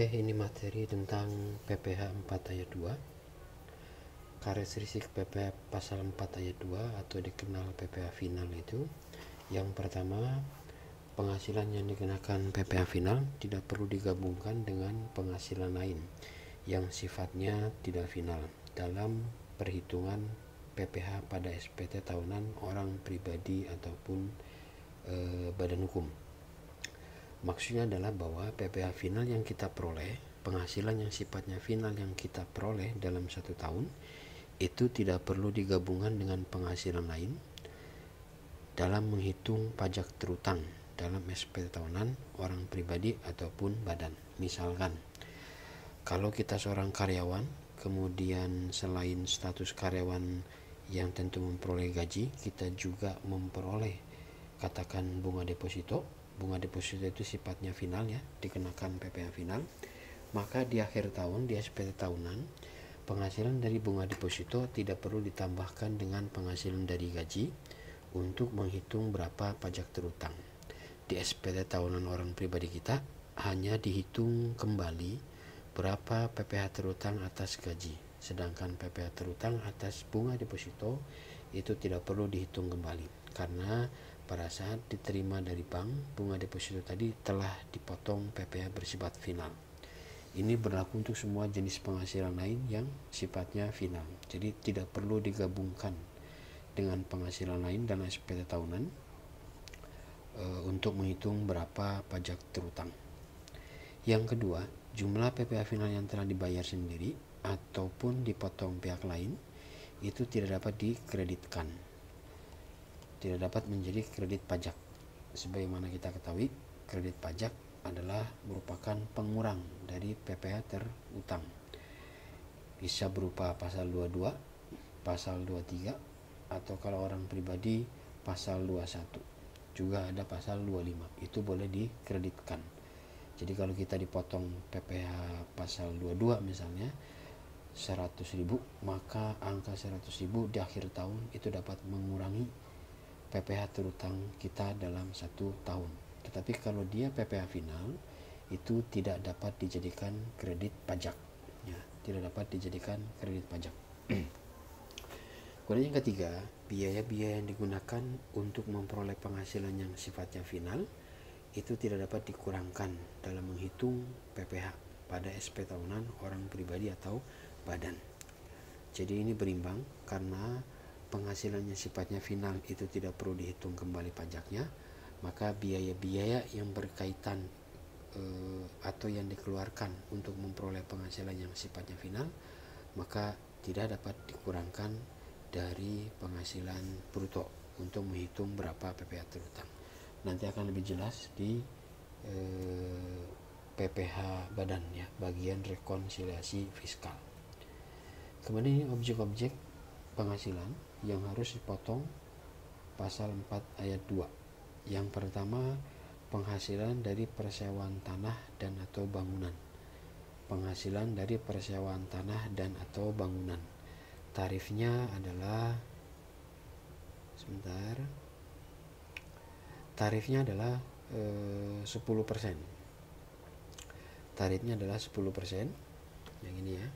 Oke, ini materi tentang PPh 4 ayat 2. Karakteristik PPh pasal 4 ayat 2 atau dikenal PPh final itu, yang pertama, penghasilan yang dikenakan PPh final tidak perlu digabungkan dengan penghasilan lain yang sifatnya tidak final dalam perhitungan PPh pada SPT tahunan orang pribadi ataupun badan hukum. Maksudnya adalah bahwa PPh final yang kita peroleh, penghasilan yang sifatnya final yang kita peroleh dalam satu tahun, itu tidak perlu digabungkan dengan penghasilan lain dalam menghitung pajak terutang dalam SPT tahunan orang pribadi ataupun badan. Misalkan, kalau kita seorang karyawan, kemudian selain status karyawan yang tentu memperoleh gaji, kita juga memperoleh katakan bunga deposito. Bunga deposito itu sifatnya final ya, dikenakan PPh final. Maka di akhir tahun, di SPT tahunan, penghasilan dari bunga deposito tidak perlu ditambahkan dengan penghasilan dari gaji untuk menghitung berapa pajak terutang. Di SPT tahunan orang pribadi kita hanya dihitung kembali berapa PPh terutang atas gaji, sedangkan PPh terutang atas bunga deposito itu tidak perlu dihitung kembali karena pada saat diterima dari bank, bunga deposito tadi telah dipotong PPh bersifat final. Ini berlaku untuk semua jenis penghasilan lain yang sifatnya final. Jadi tidak perlu digabungkan dengan penghasilan lain dalam SPT tahunan untuk menghitung berapa pajak terutang. Yang kedua, jumlah PPh final yang telah dibayar sendiri ataupun dipotong pihak lain itu tidak dapat dikreditkan, tidak dapat menjadi kredit pajak. Sebagaimana kita ketahui, kredit pajak adalah merupakan pengurang dari PPh terutang. Bisa berupa pasal 22, pasal 23, atau kalau orang pribadi pasal 21. Juga ada pasal 25, itu boleh dikreditkan. Jadi kalau kita dipotong PPh pasal 22 misalnya 100.000, maka angka 100.000 di akhir tahun itu dapat mengurangi PPh terutang kita dalam satu tahun. Tetapi kalau dia PPh final, itu tidak dapat dijadikan kredit pajak ya, tidak dapat dijadikan kredit pajak. Kemudian yang ketiga, biaya-biaya yang digunakan untuk memperoleh penghasilan yang sifatnya final itu tidak dapat dikurangkan dalam menghitung PPh pada SP tahunan orang pribadi atau badan. Jadi ini berimbang karena penghasilannya sifatnya final itu tidak perlu dihitung kembali pajaknya, maka biaya-biaya yang berkaitan atau yang dikeluarkan untuk memperoleh penghasilan yang sifatnya final maka tidak dapat dikurangkan dari penghasilan bruto untuk menghitung berapa PPh terutang. Nanti akan lebih jelas di PPh badan ya, bagian rekonsiliasi fiskal. Kemudian objek-objek penghasilan yang harus dipotong pasal 4 ayat 2. Yang pertama, penghasilan dari persewaan tanah dan atau bangunan. Penghasilan dari persewaan tanah dan atau bangunan. Tarifnya adalah 10%. Tarifnya adalah 10%. Yang ini ya.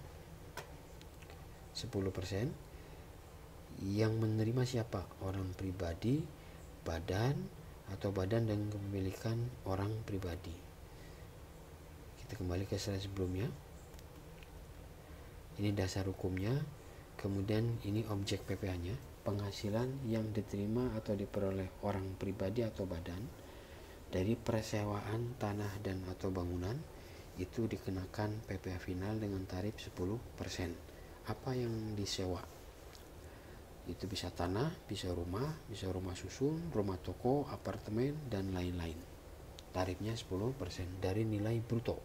10%. Yang menerima siapa? Orang pribadi, badan, atau badan dan kepemilikan orang pribadi. Kita kembali ke slide sebelumnya. Ini dasar hukumnya. Kemudian ini objek PPh-nya. Penghasilan yang diterima atau diperoleh orang pribadi atau badan dari persewaan tanah dan atau bangunan itu dikenakan PPh final dengan tarif 10%. Apa yang disewa? Itu bisa tanah, bisa rumah susun, rumah toko, apartemen, dan lain-lain. Tarifnya 10% dari nilai bruto.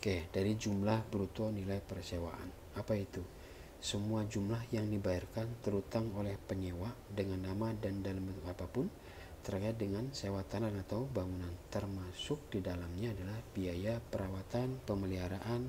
Oke, dari jumlah bruto nilai persewaan. Apa itu? Semua jumlah yang dibayarkan terutang oleh penyewa dengan nama dan dalam bentuk apapun terkait dengan sewa tanah atau bangunan, termasuk di dalamnya adalah biaya perawatan, pemeliharaan,